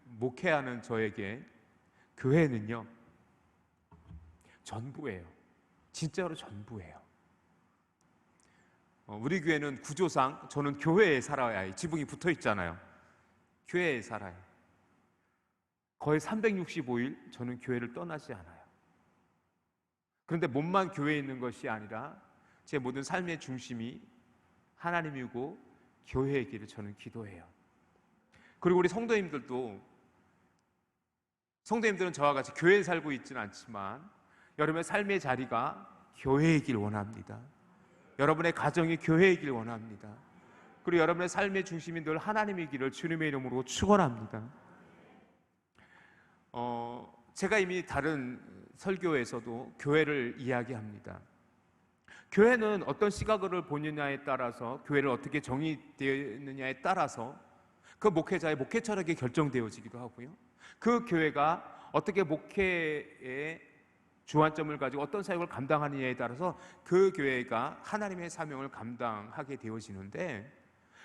목회하는 저에게 교회는요, 전부예요. 진짜로 전부예요. 우리 교회는 구조상 저는 교회에 살아야 해요. 지붕이 붙어 있잖아요. 교회에 살아요. 거의 365일 저는 교회를 떠나지 않아요. 그런데 몸만 교회에 있는 것이 아니라 제 모든 삶의 중심이 하나님이고 교회이기를 저는 기도해요. 그리고 우리 성도님들은 저와 같이 교회에 살고 있지는 않지만 여러분의 삶의 자리가 교회이길 원합니다. 여러분의 가정이 교회이길 원합니다. 그리고 여러분의 삶의 중심이 늘 하나님이기를 주님의 이름으로 축원합니다. 제가 이미 다른 설교에서도 교회를 이야기합니다. 교회는 어떤 시각을 보느냐에 따라서, 교회를 어떻게 정의되느냐에 따라서 그 목회자의 목회 철학이 결정되어지기도 하고요, 그 교회가 어떻게 목회의 주안점을 가지고 어떤 사역을 감당하느냐에 따라서 그 교회가 하나님의 사명을 감당하게 되어지는데,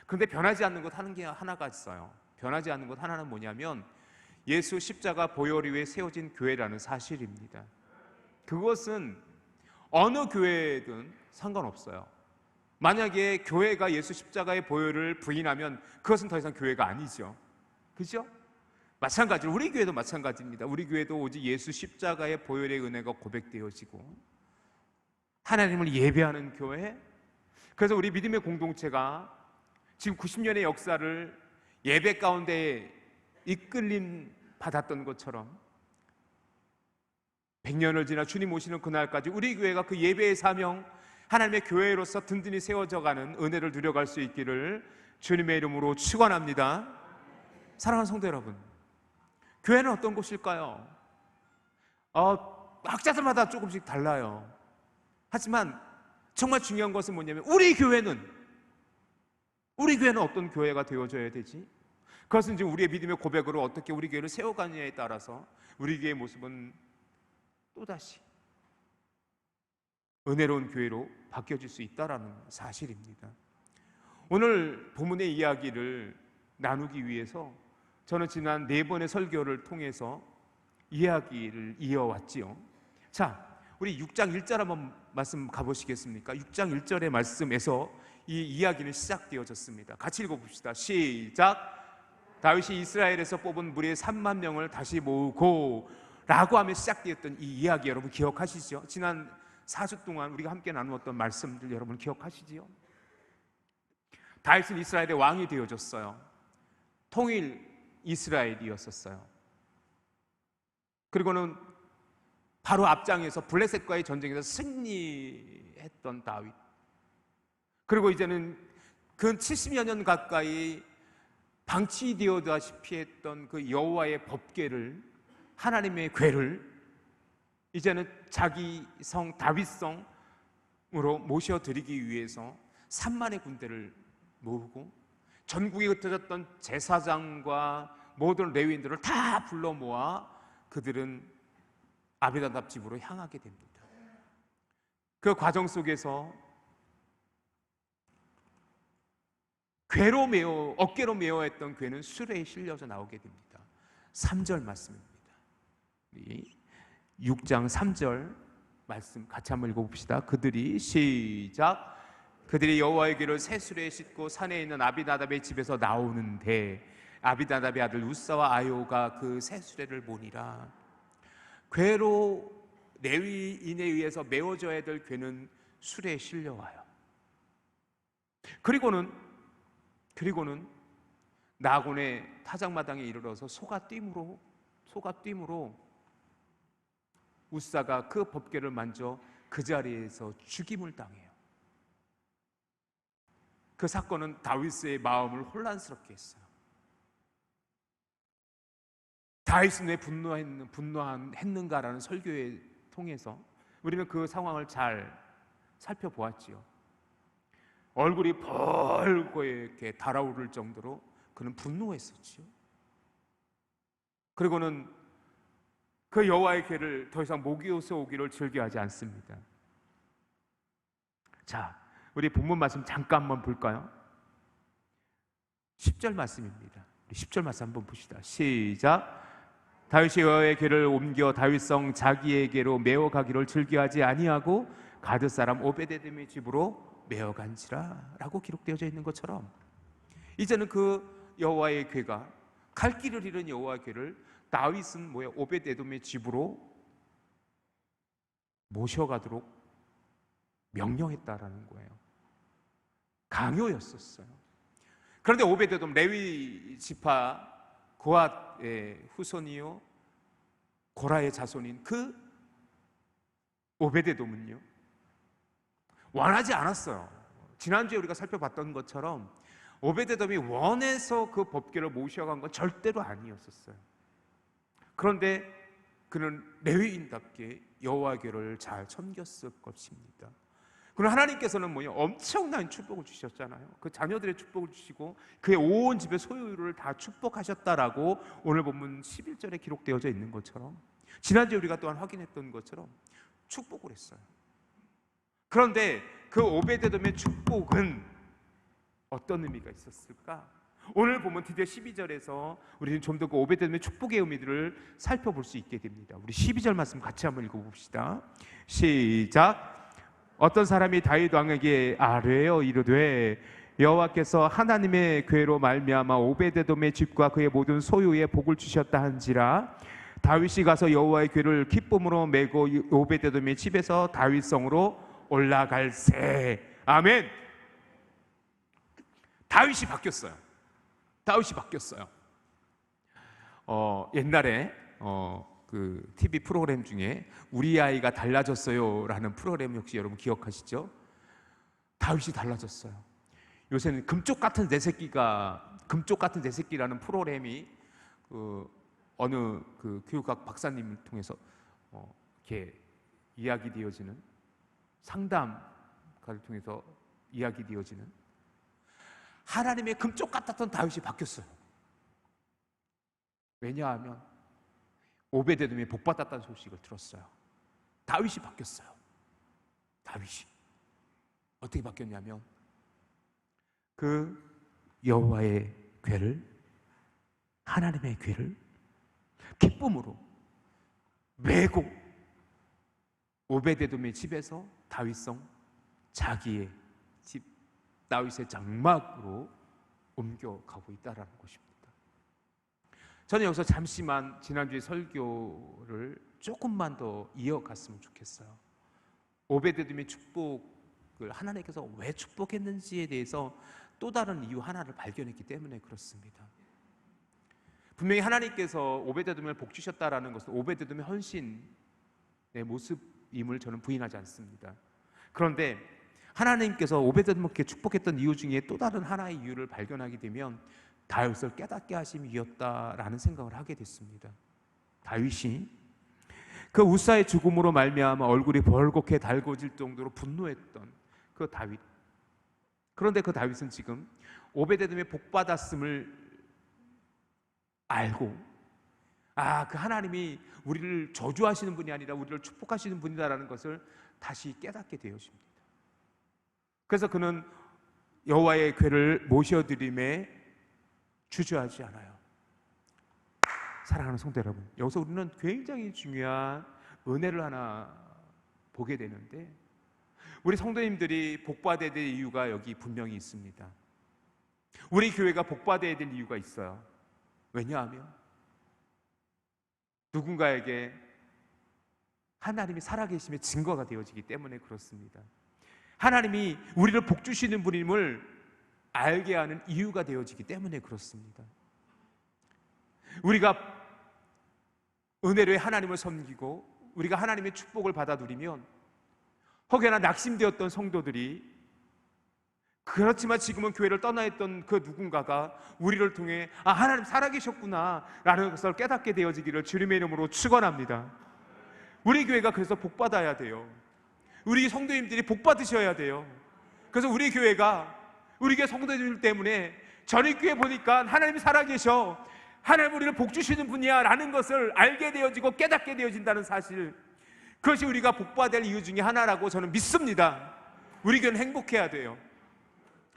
그런데 변하지 않는 것 하나가 있어요. 변하지 않는 것 하나는 뭐냐면 예수 십자가 보혈 위에 세워진 교회라는 사실입니다. 그것은 어느 교회든 상관없어요. 만약에 교회가 예수 십자가의 보혈을 부인하면 그것은 더 이상 교회가 아니죠. 그죠? 마찬가지로 우리 교회도 마찬가지입니다. 우리 교회도 오직 예수 십자가의 보혈의 은혜가 고백되어지고 하나님을 예배하는 교회. 그래서 우리 믿음의 공동체가 지금 90년의 역사를 예배 가운데 이끌림 받았던 것처럼 100년을 지나 주님 오시는 그날까지 우리 교회가 그 예배의 사명, 하나님의 교회로서 든든히 세워져가는 은혜를 누려갈 수 있기를 주님의 이름으로 축원합니다. 사랑하는 성도 여러분, 교회는 어떤 곳일까요? 학자들마다 조금씩 달라요. 하지만 정말 중요한 것은 뭐냐면 우리 교회는 어떤 교회가 되어져야 되지? 그것은 지금 우리의 믿음의 고백으로 어떻게 우리 교회를 세워가느냐에 따라서 우리 교회의 모습은 또다시 은혜로운 교회로 바뀌어질 수 있다는 사실입니다. 오늘 본문의 이야기를 나누기 위해서 저는 지난 4번의 설교를 통해서 이야기를 이어왔지요. 자, 우리 6장 1절 한번 말씀 가보시겠습니까? 6장 1절의 말씀에서 이 이야기는 시작되어졌습니다. 같이 읽어봅시다. 시작. 다윗이 이스라엘에서 뽑은 무리의 3만 명을 다시 모으고 라고 하며 시작되었던 이 이야기 여러분 기억하시죠? 지난 4주 동안 우리가 함께 나누었던 말씀들 여러분 기억하시지요? 다윗은 이스라엘의 왕이 되어졌어요. 통일 이스라엘이었었어요. 그리고는 바로 앞장에서 블레셋과의 전쟁에서 승리했던 다윗. 그리고 이제는 근 70여 년 가까이 방치되어다시피 했던 그 여호와의 법궤를, 하나님의 궤를 이제는 자기 성 다윗성으로 모셔드리기 위해서 3만의 군대를 모으고 전국에 흩어졌던 제사장과 모든 레위인들을 다 불러 모아 그들은 아비나답 집으로 향하게 됩니다. 그 과정 속에서 어깨로 메어했던 궤는 수레에 실려져 나오게 됩니다. 3절 말씀입니다. 6장 3절 말씀 같이 한번 읽어봅시다. 그들이 시작. 그들이 여호와의 궤를 새 수레에 싣고 산에 있는 아비나답의 집에서 나오는데 아비나답의 아들 우사와 아요가 그 새 수레를 보니라. 궤로 레위인에 의해서 메어져야 될 궤는 수레에 실려와요. 그리고는 나곤의 타작마당에 이르러서 소가 뜀으로 우사가 그 법궤를 만져 그 자리에서 죽임을 당해요. 그 사건은 다윗의 마음을 혼란스럽게 했어요. 다윗은 왜 분노했는가라는 설교에 통해서 우리는 그 상황을 잘 살펴보았지요. 얼굴이 벌겋게 달아오를 정도로 그는 분노했었지요. 그리고는 그 여호와의 궤를 더 이상 모기어서 오기를 즐겨하지 않습니다. 자, 우리 본문 말씀 잠깐만 볼까요? 10절 말씀입니다. 우리 10절 말씀 한번 봅시다. 시작. 다윗이 여호와의 궤를 옮겨 다윗성 자기에게로 메어가기를 즐겨하지 아니하고 가드 사람 오베데돔의 집으로 메어간지라 라고 기록되어져 있는 것처럼, 이제는 그 여호와의 궤가, 갈 길을 잃은 여호와의 궤를 다윗은 오베데돔의 집으로 모셔가도록 명령했다라는 거예요. 강요였었어요. 그런데 오베데돔, 레위 지파 고핫의 후손이요 고라의 자손인 그 오베데돔은요 원하지 않았어요. 지난주에 우리가 살펴봤던 것처럼 오베데돔이 원해서 그 법궤를 모셔간 건 절대로 아니었었어요. 그런데 그는 레위인답게 여호와 궤를 잘 섬겼을 것입니다. 그럼 하나님께서는 엄청난 축복을 주셨잖아요. 그 자녀들의 축복을 주시고 그의 온 집의 소유를 다 축복하셨다라고 오늘 본문 11절에 기록되어져 있는 것처럼, 지난주에 우리가 또한 확인했던 것처럼 축복을 했어요. 그런데 그 오베데돔의 축복은 어떤 의미가 있었을까? 오늘 보면 드디어 12절에서 우리는 좀 더 그 오베데돔의 축복의 의미들을 살펴볼 수 있게 됩니다. 우리 12절 말씀 같이 한번 읽어봅시다. 시작. 어떤 사람이 다윗 왕에게 아뢰어 이르되 여호와께서 하나님의 궤로 말미암아 오베데돔의 집과 그의 모든 소유에 복을 주셨다 한지라. 다윗이 가서 여호와의 궤를 기쁨으로 메고 오베데돔의 집에서 다윗성으로 올라갈세. 아멘. 다윗이 바뀌었어요. 다윗이 바뀌었어요. 옛날에 그 TV 프로그램 중에 우리 아이가 달라졌어요 라는 프로그램 혹시 여러분 기억하시죠? 다윗이 달라졌어요. 요새는 금쪽 같은 내 새끼라는 프로그램이 어느 그 교육학 박사님을 통해서 이렇게 이야기되어지는, 상담가를 통해서 이야기되어지는, 하나님의 금쪽 같았던 다윗이 바뀌었어요. 왜냐하면 오베데돔이 복받았다는 소식을 들었어요. 다윗이 바뀌었어요. 다윗이 어떻게 바뀌었냐면 그 여호와의 궤를, 하나님의 궤를 기쁨으로 메고 오베데돔의 집에서 다윗성 자기의 집, 다윗의 장막으로 옮겨가고 있다는 것입니다. 저는 여기서 잠시만 지난주의 설교를 조금만 더 이어갔으면 좋겠어요. 오베데돔의 축복을 하나님께서 왜 축복했는지에 대해서 또 다른 이유 하나를 발견했기 때문에 그렇습니다. 분명히 하나님께서 오베데돔을 복 주셨다라는 것은 오베데돔의 헌신의 모습임을 저는 부인하지 않습니다. 그런데 하나님께서 오베데돔에게 축복했던 이유 중에 또 다른 하나의 이유를 발견하게 되면 다윗을 깨닫게 하심이었다라는 생각을 하게 됐습니다. 다윗이 그 우사의 죽음으로 말미암아 얼굴이 벌겋게 달궈질 정도로 분노했던 그 다윗, 그런데 그 다윗은 지금 오베데돔의 복받았음을 알고, 그 하나님이 우리를 저주하시는 분이 아니라 우리를 축복하시는 분이다라는 것을 다시 깨닫게 되어집니다. 그래서 그는 여호와의 궤를 모셔드림에 주저하지 않아요. 사랑하는 성도 여러분, 여기서 우리는 굉장히 중요한 은혜를 하나 보게 되는데, 우리 성도님들이 복받아야 될 이유가 여기 분명히 있습니다. 우리 교회가 복받아야 될 이유가 있어요. 왜냐하면 누군가에게 하나님이 살아계심의 증거가 되어지기 때문에 그렇습니다. 하나님이 우리를 복주시는 분임을 알게 하는 이유가 되어지기 때문에 그렇습니다. 우리가 은혜로의 하나님을 섬기고 우리가 하나님의 축복을 받아 누리면 혹여나 낙심되었던 성도들이, 그렇지만 지금은 교회를 떠나 있던 그 누군가가 우리를 통해 하나님 살아계셨구나 라는 것을 깨닫게 되어지기를 주님의 이름으로 축원합니다. 우리 교회가 그래서 복받아야 돼요. 우리 성도님들이 복받으셔야 돼요. 그래서 우리 교회가, 우리 교회 성도들 때문에 전입교회 보니까 하나님이 살아계셔, 하나님 우리를 복주시는 분이야 라는 것을 알게 되어지고 깨닫게 되어진다는 사실, 그것이 우리가 복받을 이유 중에 하나라고 저는 믿습니다. 우리 교회는 행복해야 돼요.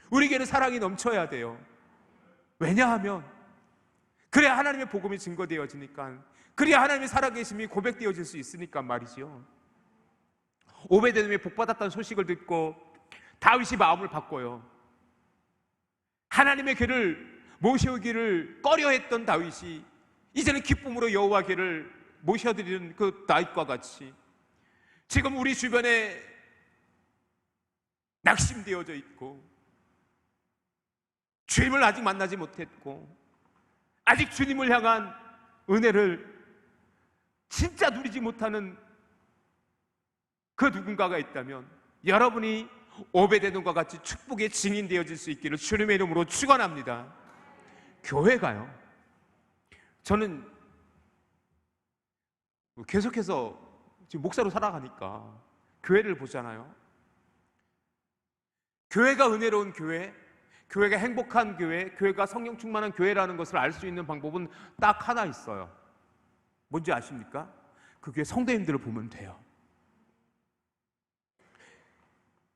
우리 교회는 사랑이 넘쳐야 돼요. 왜냐하면 그래야 하나님의 복음이 증거되어지니까, 그래야 하나님의 살아계심이 고백되어질 수 있으니까 말이죠. 오베데돔이 복받았다는 소식을 듣고 다윗이 마음을 바꿔요. 하나님의 궤를 모셔오기를 꺼려했던 다윗이 이제는 기쁨으로 여호와 궤를 모셔드리는 그 다윗과 같이 지금 우리 주변에 낙심되어져 있고 주님을 아직 만나지 못했고 아직 주님을 향한 은혜를 진짜 누리지 못하는 그 누군가가 있다면 여러분이 오베데돔과 같이 축복의 증인되어질 수 있기를 주님의 이름으로 축원합니다. 교회가요, 저는 계속해서 지금 목사로 살아가니까 교회를 보잖아요. 교회가 은혜로운 교회, 교회가 행복한 교회, 교회가 성령 충만한 교회라는 것을 알 수 있는 방법은 딱 하나 있어요. 뭔지 아십니까? 그 교회 성도님들을 보면 돼요.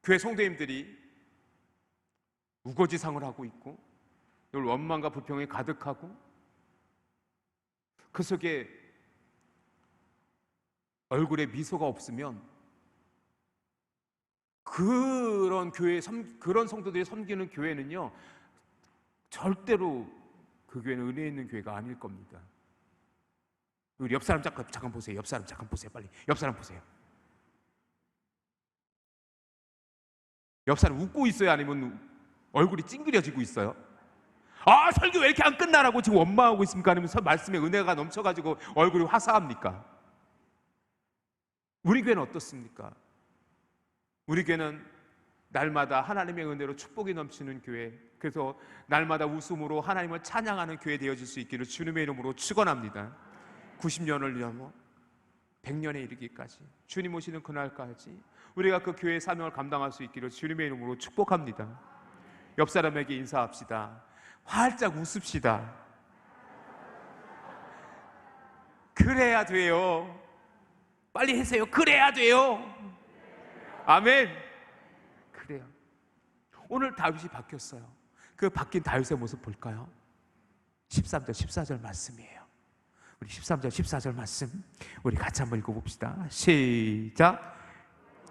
교회 성도님들이 우거지상을 하고 있고 늘 원망과 불평이 가득하고 그 속에 얼굴에 미소가 없으면 그런 그런 성도들이 섬기는 교회는요, 절대로 그 교회는 은혜 있는 교회가 아닐 겁니다. 우리 옆 사람 잠깐 보세요. 옆 사람 잠깐 보세요. 빨리 옆 사람 보세요. 옆 사람 웃고 있어요? 아니면 얼굴이 찡그려지고 있어요? 아, 설교 왜 이렇게 안 끝나라고 지금 원망하고 있습니까? 아니면 말씀에 은혜가 넘쳐가지고 얼굴이 화사합니까? 우리 교회는 어떻습니까? 우리 교회는 날마다 하나님의 은혜로 축복이 넘치는 교회, 그래서 날마다 웃음으로 하나님을 찬양하는 교회 되어질 수 있기를 주님의 이름으로 축원합니다. 90년을 넘어 100년에 이르기까지, 주님 오시는 그날까지 우리가 그 교회의 사명을 감당할 수 있기를 주님의 이름으로 축복합니다. 옆 사람에게 인사합시다. 활짝 웃읍시다. 그래야 돼요. 빨리 하세요. 그래야 돼요. 아멘. 그래요. 오늘 다윗이 바뀌었어요. 그 바뀐 다윗의 모습 볼까요? 13절 14절 말씀이에요. 우리 13절 14절 말씀 우리 같이 한번 읽어봅시다. 시작.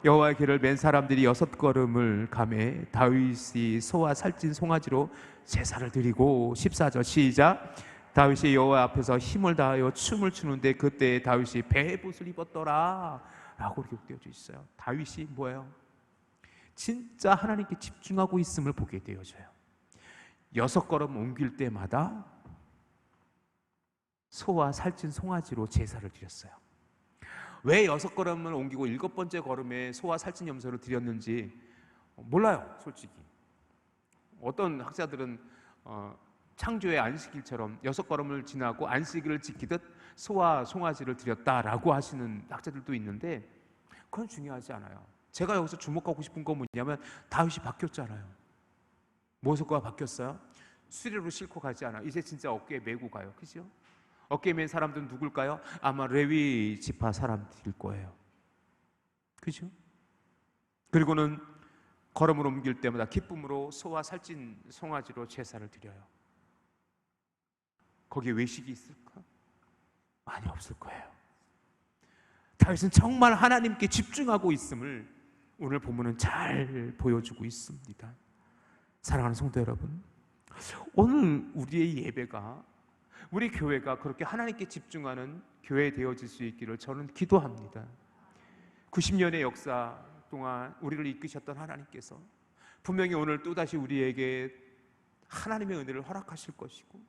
여호와의 길을 맨 사람들이 6걸음을 가매 다윗이 소와 살찐 송아지로 제사를 드리고, 14절 시작. 다윗이 여호와 앞에서 힘을 다하여 춤을 추는데 그때 다윗이 베봇을 입었더라 라고 기록되어져 있어요. 다윗이 뭐예요? 진짜 하나님께 집중하고 있음을 보게 되어져요. 6걸음 옮길 때마다 소와 살찐 송아지로 제사를 드렸어요. 왜 6걸음을 옮기고 7번째 걸음에 소와 살찐 염소를 드렸는지 몰라요, 솔직히. 어떤 학자들은 창조의 안식일처럼 6걸음을 지나고 안식일을 지키듯 소와 송아지를 드렸다라고 하시는 학자들도 있는데 그건 중요하지 않아요. 제가 여기서 주목하고 싶은 건 뭐냐면 다윗이 바뀌었잖아요. 무엇과 바뀌었어요? 수레로 싣고 가지 않아. 이제 진짜 어깨에 메고 가요. 그죠? 어깨에 맨 사람들은 누굴까요? 아마 레위 지파 사람들일 거예요. 그죠? 그리고는 걸음을 옮길 때마다 기쁨으로 소와 살찐 송아지로 제사를 드려요. 거기에 외식이 있을까? 많이 없을 거예요. 다윗은 정말 하나님께 집중하고 있음을 오늘 본문은 잘 보여주고 있습니다. 사랑하는 성도 여러분, 오늘 우리의 예배가, 우리 교회가 그렇게 하나님께 집중하는 교회 되어질 수 있기를 저는 기도합니다. 90년의 역사 동안 우리를 이끄셨던 하나님께서 분명히 오늘 또다시 우리에게 하나님의 은혜를 허락하실 것이고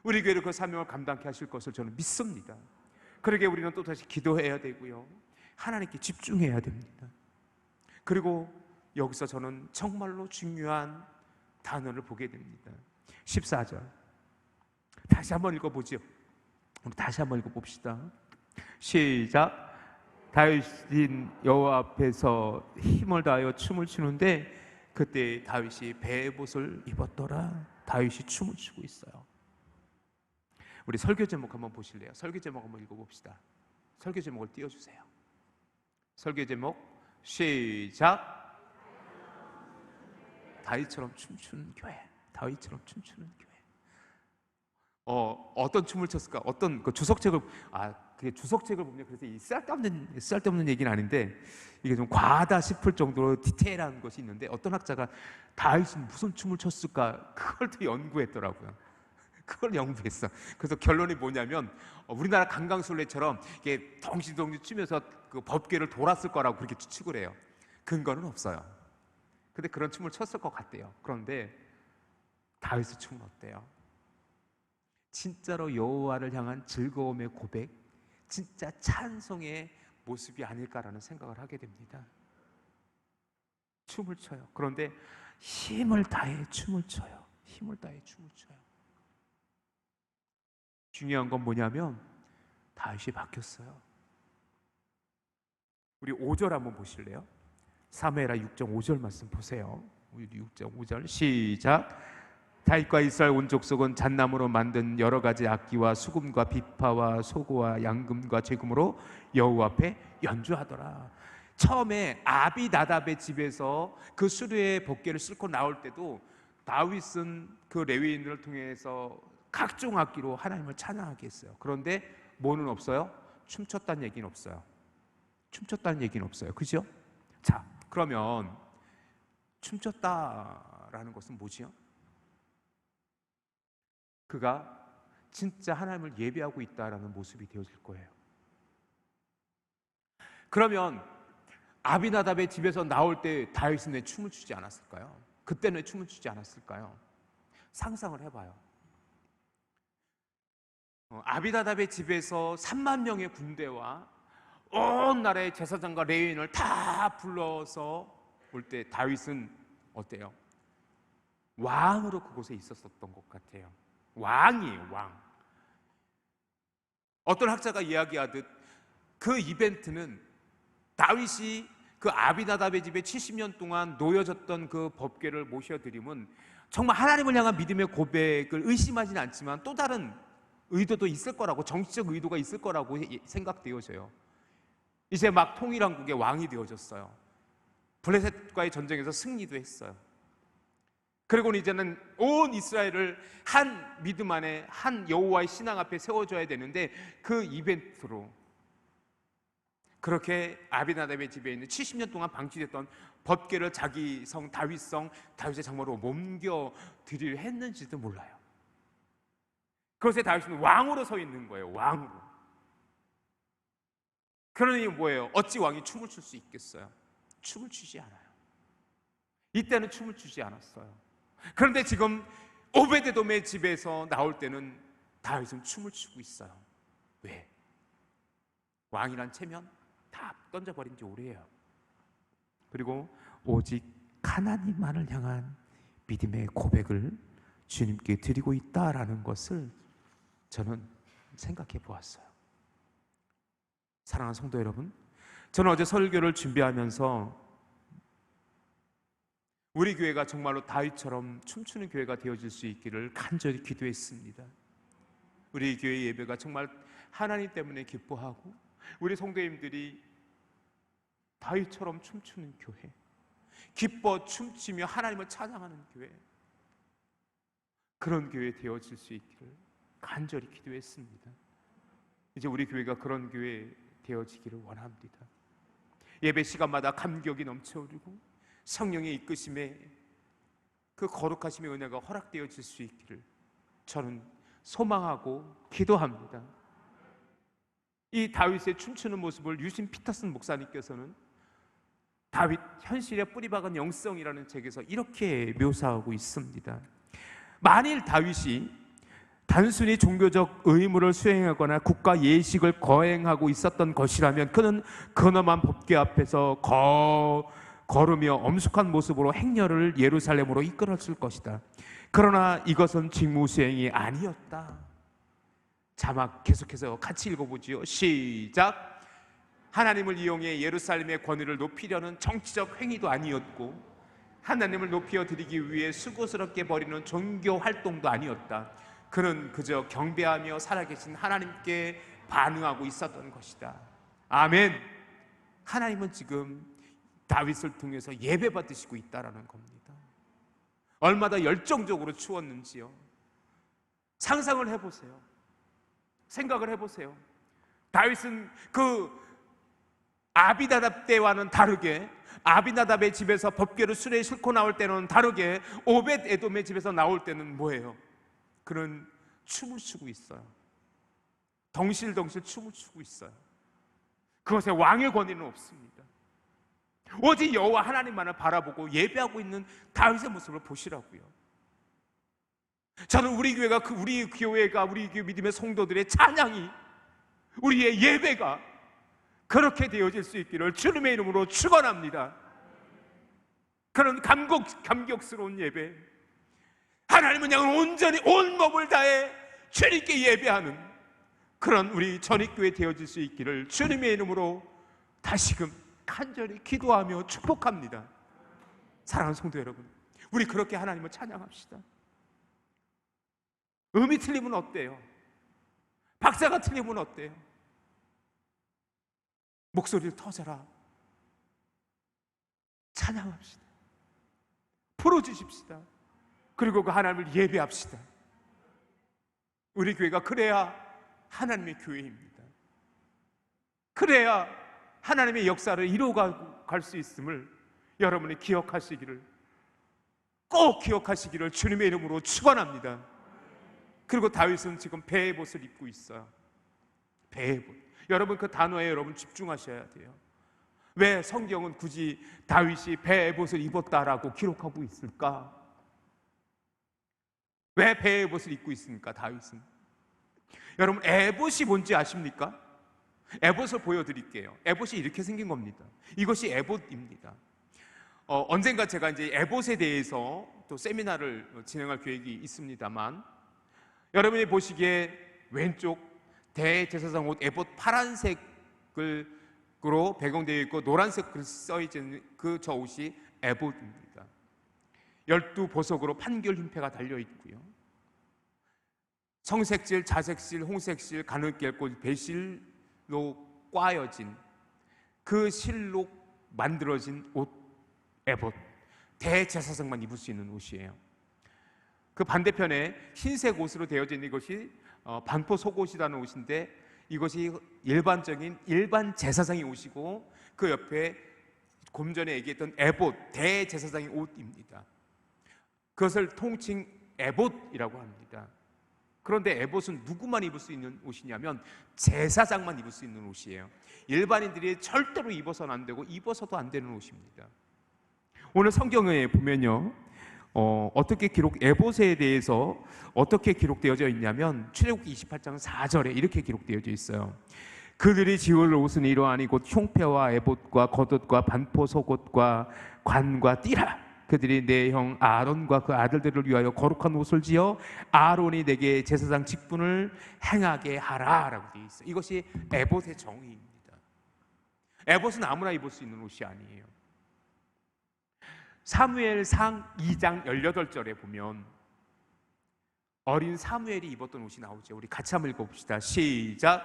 우리 교회를 그 사명을 감당케 하실 것을 저는 믿습니다. 그러게 우리는 또다시 기도해야 되고요, 하나님께 집중해야 됩니다. 그리고 여기서 저는 정말로 중요한 단어를 보게 됩니다. 14절 다시 한번 읽어보죠. 우리 다시 한번 읽어봅시다. 시작. 다윗이 여호와 앞에서 힘을 다하여 춤을 추는데 그때 다윗이 베봇을 입었더라. 다윗이 춤을 추고 있어요. 우리 설교 제목 한번 보실래요? 설교 제목 한번 읽어봅시다. 설교 제목을 띄워주세요. 설교 제목 시작. 다윗처럼 춤추는 교회. 다윗처럼 춤추는 교회. 어떤 춤을 췄을까? 어떤 그 주석책을 그게 주석책을 보면 그래서 이 쓸데없는 얘기는 아닌데 이게 좀 과하다 싶을 정도로 디테일한 것이 있는데 어떤 학자가 다윗은 무슨 춤을 췄을까? 그걸 또 연구했더라고요. 그걸 연구했어. 그래서 결론이 뭐냐면 우리나라 강강술래처럼 이게 덩실덩실 추면서 그 법궤를 돌았을 거라고 그렇게 추측을 해요. 근거는 없어요. 근데 그런 춤을 췄을 것 같대요. 그런데 다윗의 춤은 어때요? 진짜로 여호와를 향한 즐거움의 고백, 진짜 찬송의 모습이 아닐까라는 생각을 하게 됩니다. 춤을 춰요. 그런데 힘을 다해 춤을 춰요. 힘을 다해 춤을 춰요. 중요한 건 뭐냐면 다윗이 바뀌었어요. 우리 5절 한번 보실래요? 사무엘하 6장 5절 말씀 보세요. 6장 5절 시작. 다윗과 이스라엘 온 족속은 잣나무로 만든 여러 가지 악기와 수금과 비파와 소고와 양금과 제금으로 여호와 앞에 연주하더라. 처음에 아비나답의 집에서 그 수레의 법궤를 싣고 나올 때도 다윗은 그 레위인들을 통해서 각종 악기로 하나님을 찬양하게 했어요. 그런데 뭐는 없어요? 춤췄다는 얘기는 없어요. 춤췄다는 얘기는 없어요. 그죠? 자, 그러면 춤췄다라는 것은 뭐지요? 그가 진짜 하나님을 예배하고 있다라는 모습이 되어질 거예요. 그러면 아비나답의 집에서 나올 때 다윗은 왜 춤을 추지 않았을까요? 그때는 왜 춤을 추지 않았을까요? 상상을 해봐요. 아비나답의 집에서 3만 명의 군대와 온 나라의 제사장과 레위인을 다 불러서 올 때 다윗은 어때요? 왕으로 그곳에 있었던 것 같아요. 왕이에요, 왕. 어떤 학자가 이야기하듯 그 이벤트는 다윗이 그 아비나답의 집에 70년 동안 놓여졌던 그 법궤를 모셔드림은 정말 하나님을 향한 믿음의 고백을 의심하지는 않지만 또 다른 의도도 있을 거라고, 정치적 의도가 있을 거라고 생각되어져요. 이제 막 통일왕국의 왕이 되어졌어요. 블레셋과의 전쟁에서 승리도 했어요. 그리고는 이제는 온 이스라엘을 한 믿음 안에 한 여호와의 신앙 앞에 세워줘야 되는데 그 이벤트로 그렇게 아비나답의 집에 있는 70년 동안 방치됐던 법궤를 자기 성 다윗성 다윗의 장막으로 옮겨 드리려 했는지도 몰라요. 그것에 다윗은 왕으로 서 있는 거예요. 왕으로. 그러니 뭐예요? 어찌 왕이 춤을 출 수 있겠어요? 춤을 추지 않아요. 이때는 춤을 추지 않았어요. 그런데 지금 오베데돔의 집에서 나올 때는 다윗은 춤을 추고 있어요. 왜? 왕이란 체면 다 던져버린 지 오래예요. 그리고 오직 하나님만을 향한 믿음의 고백을 주님께 드리고 있다라는 것을 저는 생각해 보았어요. 사랑하는 성도 여러분, 저는 어제 설교를 준비하면서 우리 교회가 정말로 다윗처럼 춤추는 교회가 되어질 수 있기를 간절히 기도했습니다. 우리 교회 예배가 정말 하나님 때문에 기뻐하고 우리 성도님들이 다윗처럼 춤추는 교회, 기뻐 춤추며 하나님을 찬양하는 교회, 그런 교회 되어질 수 있기를 간절히 기도했습니다. 이제 우리 교회가 그런 교회 되어지기를 원합니다. 예배 시간마다 감격이 넘쳐오르고 성령의 이끄심에 그 거룩하심의 은혜가 허락되어질 수 있기를 저는 소망하고 기도합니다. 이 다윗의 춤추는 모습을 유신 피터슨 목사님께서는 다윗 현실에 뿌리박은 영성이라는 책에서 이렇게 묘사하고 있습니다. 만일 다윗이 단순히 종교적 의무를 수행하거나 국가 예식을 거행하고 있었던 것이라면 그는 근엄한 법궤 앞에서 걸으며 엄숙한 모습으로 행렬을 예루살렘으로 이끌었을 것이다. 그러나 이것은 직무수행이 아니었다. 자막 계속해서 같이 읽어보지요. 시작. 하나님을 이용해 예루살렘의 권위를 높이려는 정치적 행위도 아니었고 하나님을 높여 드리기 위해 수고스럽게 벌이는 종교 활동도 아니었다. 그는 그저 경배하며 살아계신 하나님께 반응하고 있었던 것이다. 아멘. 하나님은 지금 다윗을 통해서 예배 받으시고 있다라는 겁니다. 얼마나 열정적으로 추었는지요. 상상을 해보세요. 생각을 해보세요. 다윗은 그 아비나답 때와는 다르게, 아비나답의 집에서 법궤를 수레에 싣고 나올 때는 다르게, 오벳 에돔의 집에서 나올 때는 뭐예요? 그는 춤을 추고 있어요. 덩실덩실 춤을 추고 있어요. 그것에 왕의 권위는 없습니다. 오직 여호와 하나님만을 바라보고 예배하고 있는 다윗의 모습을 보시라고요. 저는 우리 교회 믿음의 성도들의 찬양이, 우리의 예배가 그렇게 되어질 수 있기를 주님의 이름으로 축원합니다. 그런 감격스러운 예배, 하나님은 그냥 온전히 온 몸을 다해 주님께 예배하는 그런 우리 전익교회 되어질 수 있기를 주님의 이름으로 다시금 간절히 기도하며 축복합니다. 사랑하는 성도 여러분, 우리 그렇게 하나님을 찬양합시다. 음이 틀리면 어때요? 박자가 틀리면 어때요? 목소리를 터져라 찬양합시다. 풀어주십시다. 그리고 그 하나님을 예배합시다. 우리 교회가 그래야 하나님의 교회입니다. 그래야 하나님의 역사를 이루어갈 수 있음을 여러분이 기억하시기를, 꼭 기억하시기를 주님의 이름으로 축원합니다. 그리고 다윗은 지금 배의 벗을 입고 있어요. 배의 벗. 여러분 그 단어에 여러분 집중하셔야 돼요. 왜 성경은 굳이 다윗이 배의 벗을 입었다라고 기록하고 있을까? 왜 배의 벗을 입고 있습니까? 다윗은. 여러분 에봇이 뭔지 아십니까? 에봇을 보여드릴게요. 에봇이 이렇게 생긴 겁니다. 이것이 에봇입니다. 언젠가 제가 이제 에봇에 대해서 또 세미나를 진행할 계획이 있습니다만, 여러분이 보시기에 왼쪽 대제사장 옷 에봇 파란색으로 배경되어 있고 노란색 글 써있는 그 저 옷이 에봇입니다. 12보석으로 판결 흉패가 달려 있고요. 청색질, 자색질, 홍색질, 가늘길꽃, 배실로 꽈여진 그 실로 만들어진 옷 에봇, 대제사장만 입을 수 있는 옷이에요. 그 반대편에 흰색 옷으로 되어져 있는 것이 반포 속옷이라는 옷인데, 이것이 일반 제사장의 옷이고 그 옆에 좀 전에 얘기했던 에봇, 대제사장의 옷입니다. 그것을 통칭 에봇이라고 합니다. 그런데 에봇은 누구만 입을 수 있는 옷이냐면 제사장만 입을 수 있는 옷이에요. 일반인들이 절대로 입어서는 안 되고 입어서도 안 되는 옷입니다. 오늘 성경에 보면요, 에봇에 대해서 어떻게 기록되어져 있냐면 출애굽기 28장 4절에 이렇게 기록되어져 있어요. 그들이 지을 옷은 이러하니 곧 흉패와 에봇과 겉옷과 반포 속옷과 관과 띠라. 그들이 내 형 아론과 그 아들들을 위하여 거룩한 옷을 지어 아론이 내게 제사장 직분을 행하게 하라라고 되어 있어요. 이것이 에봇의 정의입니다. 에봇은 아무나 입을 수 있는 옷이 아니에요. 사무엘상 2장 18절에 보면 어린 사무엘이 입었던 옷이 나오죠. 우리 같이 한번 읽어봅시다. 시작.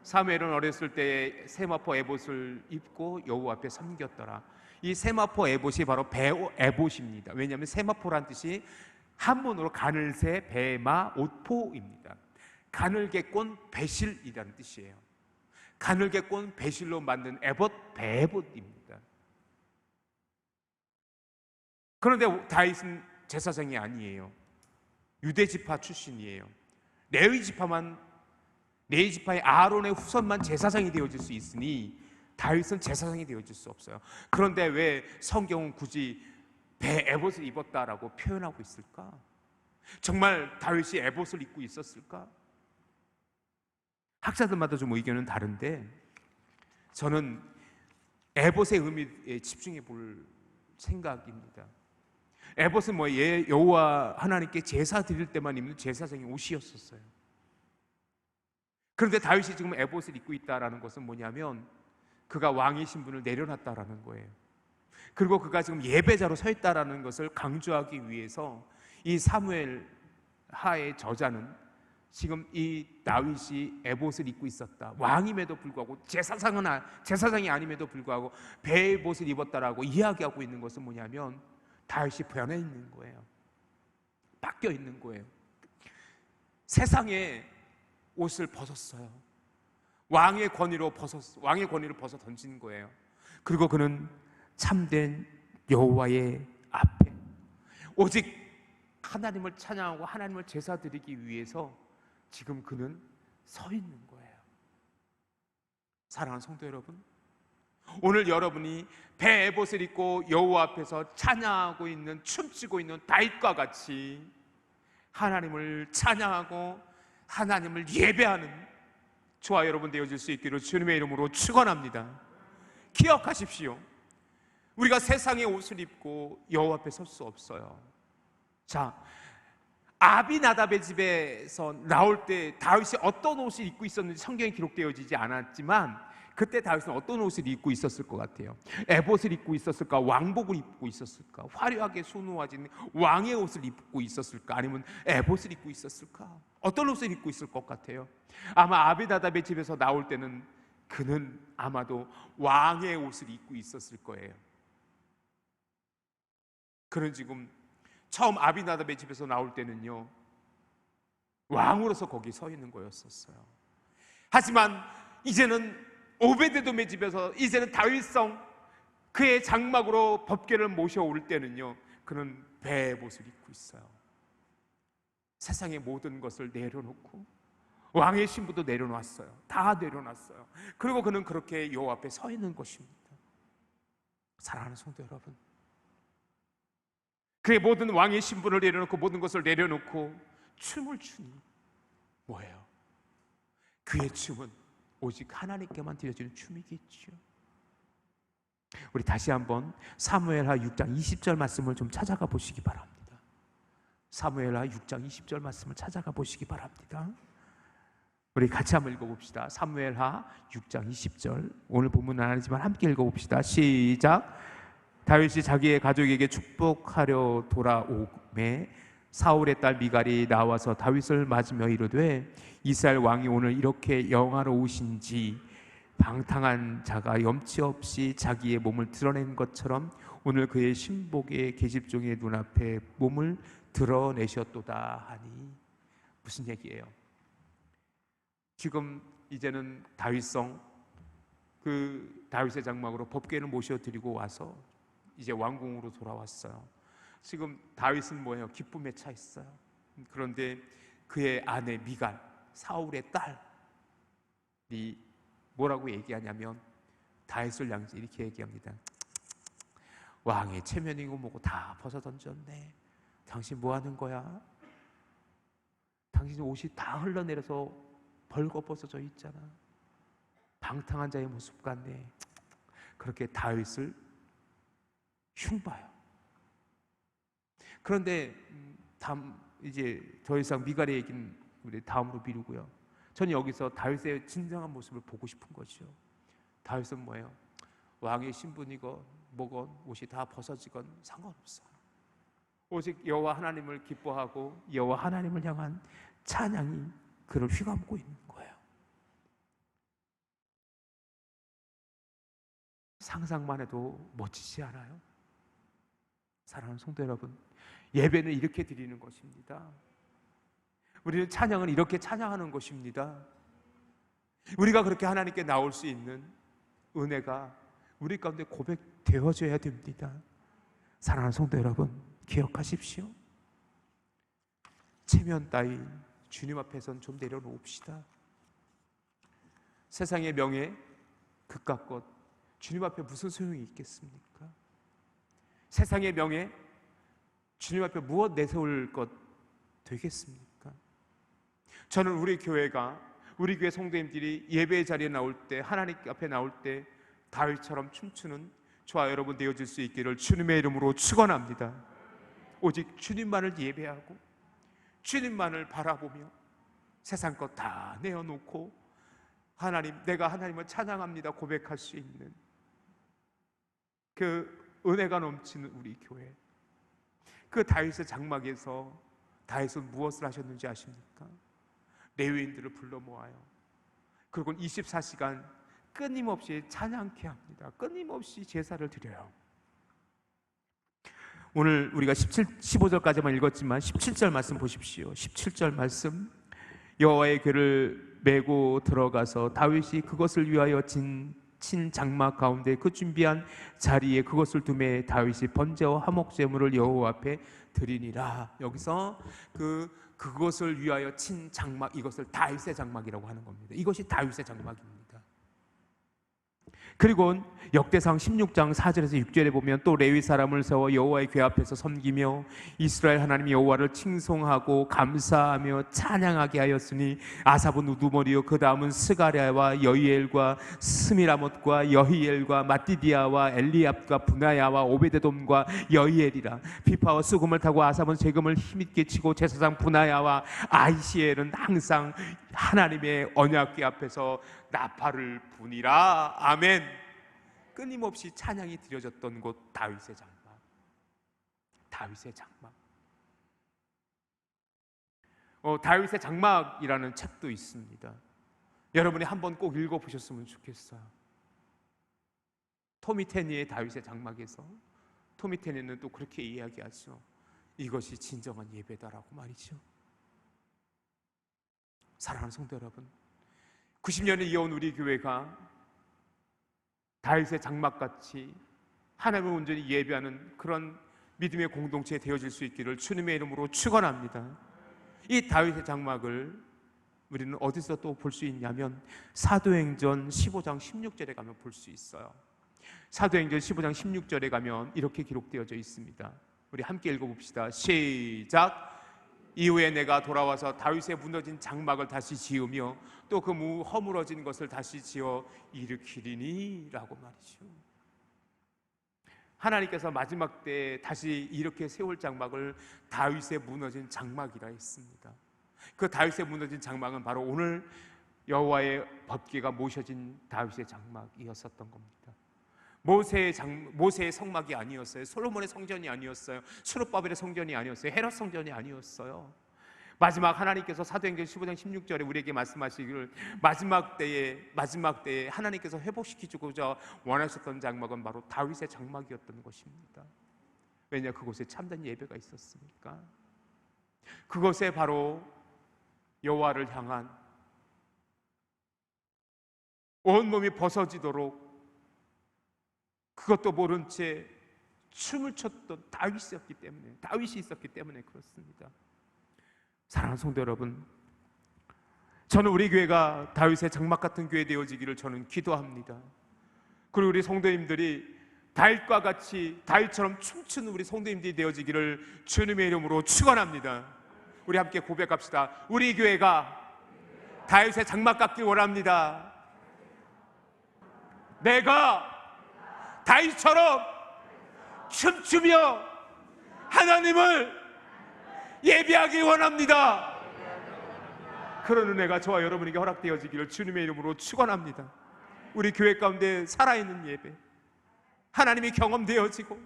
사무엘은 어렸을 때 세마포 에봇을 입고 여호와 앞에 섬겼더라. 이 세마포 에봇이 바로 배 에봇입니다. 왜냐하면 세마포란 뜻이 한문으로 가늘새, 배마, 옷포입니다. 가늘게 꼰 배실이라는 뜻이에요. 가늘게 꼰 배실로 만든 에봇, 배에봇입니다. 그런데 다윗은 제사장이 아니에요. 유대 지파 출신이에요. 레위 지파의 아론의 후손만 제사장이 되어질 수 있으니 다윗은 제사장이 되어질 수 없어요. 그런데 왜 성경은 굳이 배 에봇을 입었다라고 표현하고 있을까? 정말 다윗이 에봇을 입고 있었을까? 학자들마다 좀 의견은 다른데, 저는 에봇의 의미에 집중해 볼 생각입니다. 에봇은 여호와 하나님께 제사 드릴 때만 입는 제사장의 옷이었었어요. 그런데 다윗이 지금 에봇을 입고 있다라는 것은 뭐냐면 그가 왕의 신분을 내려놨다라는 거예요. 그리고 그가 지금 예배자로 서 있다라는 것을 강조하기 위해서 이 사무엘 하의 저자는 지금 이 다윗이 에봇을 입고 있었다, 왕임에도 불구하고 제사장이 아님에도 불구하고 배에봇을 입었다라고 이야기하고 있는 것은 뭐냐면 다윗이 변해 있는 거예요. 바뀌어 있는 거예요. 세상의 옷을 벗었어요. 왕의 권위를 벗어 던진 거예요. 그리고 그는 참된 여호와의 앞에 오직 하나님을 찬양하고 하나님을 제사 드리기 위해서 지금 그는 서 있는 거예요. 사랑하는 성도 여러분, 오늘 여러분이 배 에봇을 입고 여호와 앞에서 찬양하고 있는, 춤추고 있는 다윗과 같이 하나님을 찬양하고 하나님을 예배하는 저와 여러분 되어질 수 있기를 주님의 이름으로 축원합니다. 기억하십시오. 우리가 세상의 옷을 입고 여호와 앞에 설 수 없어요. 자, 아비나답의 집에서 나올 때 다윗이 어떤 옷을 입고 있었는지 성경에 기록되어지지 않았지만 그때 다윗은 어떤 옷을 입고 있었을 것 같아요? 에봇을 입고 있었을까? 왕복을 입고 있었을까? 화려하게 수놓아진 왕의 옷을 입고 있었을까? 아니면 에봇을 입고 있었을까? 어떤 옷을 입고 있을 것 같아요? 아마 아비나답의 집에서 나올 때는 그는 아마도 왕의 옷을 입고 있었을 거예요. 그는 지금 처음 아비나답의 집에서 나올 때는요, 왕으로서 거기 서 있는 거였었어요. 하지만 이제는 오베데돔의 집에서 이제는 다윗성 그의 장막으로 법궤를 모셔올 때는요, 그는 배의 옷을 입고 있어요. 세상의 모든 것을 내려놓고 왕의 신부도 내려놨어요. 다 내려놨어요. 그리고 그는 그렇게 여호와 앞에 서 있는 것입니다. 사랑하는 성도 여러분, 그의 모든 왕의 신분을 내려놓고 모든 것을 내려놓고 춤을 추니 뭐예요? 그의 춤은 오직 하나님께만 드려지는 춤이겠지요. 우리 다시 한번 사무엘하 6장 20절 말씀을 좀 찾아가 보시기 바랍니다. 사무엘하 6장 20절 말씀을 찾아가 보시기 바랍니다. 우리 같이 한번 읽어봅시다. 사무엘하 6장 20절, 오늘 본문은 아니지만 함께 읽어봅시다. 시작. 다윗이 자기의 가족에게 축복하려 돌아오매 사울의 딸 미갈이 나와서 다윗을 맞으며 이르되 이스라엘 왕이 오늘 이렇게 영화로우신지 방탕한 자가 염치 없이 자기의 몸을 드러낸 것처럼 오늘 그의 신복의 계집종의 눈앞에 몸을 드러내셨도다 하니. 무슨 얘기예요? 지금 이제는 다윗성 그 다윗의 장막으로 법궤를 모셔드리고 와서 이제 왕궁으로 돌아왔어요. 지금 다윗은 뭐예요? 기쁨에 차 있어요. 그런데 그의 아내 미갈, 사울의 딸이 뭐라고 얘기하냐면 다윗을 향해서 이렇게 얘기합니다. 왕의 체면이고 뭐고 다 벗어던졌네. 당신 뭐 하는 거야? 당신 옷이 다 흘러내려서 벌거벗어져 있잖아. 방탕한 자의 모습 같네. 그렇게 다윗을 흉봐요. 그런데 이제 더 이상 미갈의 얘기는 우리 다음으로 미루고요. 저는 여기서 다윗의 진정한 모습을 보고 싶은 거죠. 다윗은 뭐예요? 왕의 신분이건 뭐건 옷이 다 벗어지건 상관없어요. 오직 여호와 하나님을 기뻐하고 여호와 하나님을 향한 찬양이 그를 휘감고 있는 거예요. 상상만 해도 멋지지 않아요? 사랑하는 성도 여러분, 예배는 이렇게 드리는 것입니다. 우리는 찬양은 이렇게 찬양하는 것입니다. 우리가 그렇게 하나님께 나올 수 있는 은혜가 우리 가운데 고백되어져야 됩니다. 사랑하는 성도 여러분, 기억하십시오. 체면 따위 주님 앞에선 좀 내려놓읍시다. 세상의 명예, 그깟 것 주님 앞에 무슨 소용이 있겠습니까? 세상의 명예, 주님 앞에 무엇 내세울 것 되겠습니까? 저는 우리 교회가, 우리 교회 성도님들이 예배의 자리에 나올 때, 하나님 앞에 나올 때 다윗처럼 춤추는 저와 여러분 되어질 수 있기를 주님의 이름으로 축원합니다. 오직 주님만을 예배하고 주님만을 바라보며 세상 것 다 내어놓고 하나님, 내가 하나님을 찬양합니다 고백할 수 있는 그 은혜가 넘치는 우리 교회. 그 다윗의 장막에서 다윗은 무엇을 하셨는지 아십니까? 레위인들을 불러 모아요. 그리고 24시간 끊임없이 찬양케 합니다. 끊임없이 제사를 드려요. 오늘 우리가 15절까지만 읽었지만 17절 말씀 보십시오. 17절 말씀, 여호와의 궤를 메고 들어가서 다윗이 그것을 위하여 친 장막 가운데 그 준비한 자리에 그것을 두매 다윗이 번제와 화목 제물을 여호와 앞에 드리니라. 여기서 그것을 위하여 친 장막, 이것을 다윗의 장막이라고 하는 겁니다. 이것이 다윗의 장막입니다. 그리고 역대상 16장 4절에서 6절에 보면 또 레위 사람을 세워 여호와의 궤 앞에서 섬기며 이스라엘 하나님 여호와를 칭송하고 감사하며 찬양하게 하였으니 아삽은 우두머리요 그 다음은 스가랴와 여히엘과 스미라못과 여히엘과 마띠디아와 엘리압과 분하야와 오베데돔과 여히엘이라. 비파와 수금을 타고 아삽은 세금을 힘있게 치고 제사장 분하야와 아이시엘은 항상 하나님의 언약궤 앞에서 나팔을 부니라. 아멘. 끊임없이 찬양이 드려졌던 곳, 다윗의 장막. 다윗의 장막. 다윗의 장막이라는 책도 있습니다. 여러분이 한번 꼭 읽어보셨으면 좋겠어요. 토미 테니의 다윗의 장막에서 토미 테니는 또 그렇게 이야기하죠. 이것이 진정한 예배다라고 말이죠. 사랑하는 성도 여러분, 90년을 이어온 우리 교회가 다윗의 장막같이 하나님을 온전히 예배하는 그런 믿음의 공동체에 되어질 수 있기를 주님의 이름으로 축원합니다. 이 다윗의 장막을 우리는 어디서 또 볼 수 있냐면 사도행전 15장 16절에 가면 볼 수 있어요. 사도행전 15장 16절에 가면 이렇게 기록되어져 있습니다. 우리 함께 읽어봅시다. 시작. 이후에 내가 돌아와서 다윗의 무너진 장막을 다시 지으며 또 그 허물어진 것을 다시 지어 일으키리니 라고 말이죠. 하나님께서 마지막 때에 다시 이렇게 세울 장막을 다윗의 무너진 장막이라 했습니다. 그 다윗의 무너진 장막은 바로 오늘 여호와의 법궤가 모셔진 다윗의 장막이었었던 겁니다. 모세의 성막이 아니었어요. 솔로몬의 성전이 아니었어요. 스룹바벨의 성전이 아니었어요. 헤롯 성전이 아니었어요. 마지막 하나님께서 사도행전 15장 16절에 우리에게 말씀하시기를 마지막 때에 하나님께서 회복시키고자 원하셨던 장막은 바로 다윗의 장막이었던 것입니다. 왜냐, 그곳에 참된 예배가 있었으니까. 그것에 바로 여호와를 향한 온몸이 벗어지도록 그것도 모른 채 춤을 췄던 다윗이 있었기 때문에 그렇습니다. 사랑하는 성도 여러분, 저는 우리 교회가 다윗의 장막 같은 교회 되어지기를 저는 기도합니다. 그리고 우리 성도님들이 다윗과 같이 다윗처럼 춤추는 우리 성도님들이 되어지기를 주님의 이름으로 축원합니다. 우리 함께 고백합시다. 우리 교회가 다윗의 장막 같길 원합니다. 내가 다윗처럼 춤추며 하나님을 예배하기 원합니다. 그런 은혜가 저와 여러분에게 허락되어지기를 주님의 이름으로 축원합니다. 우리 교회 가운데 살아있는 예배, 하나님이 경험되어지고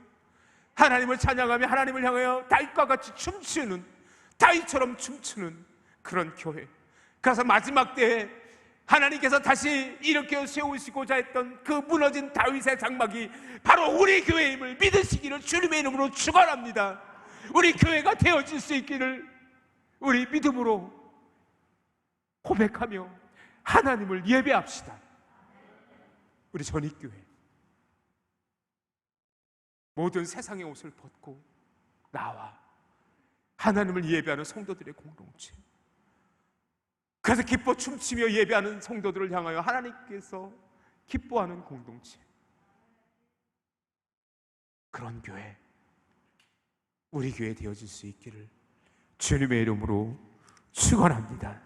하나님을 찬양하며 하나님을 향하여 다윗과 같이 춤추는, 다윗처럼 춤추는 그런 교회. 그래서 마지막 때에 하나님께서 다시 일으켜 세우시고자 했던 그 무너진 다윗의 장막이 바로 우리 교회임을 믿으시기를 주님의 이름으로 축원합니다. 우리 교회가 되어질 수 있기를 우리 믿음으로 고백하며 하나님을 예배합시다. 우리 전입교회 모든 세상의 옷을 벗고 나와 하나님을 예배하는 성도들의 공동체, 그래서 기뻐 춤추며 예배하는 성도들을 향하여 하나님께서 기뻐하는 공동체, 그런 교회, 우리 교회 되어질 수 있기를 주님의 이름으로 축원합니다.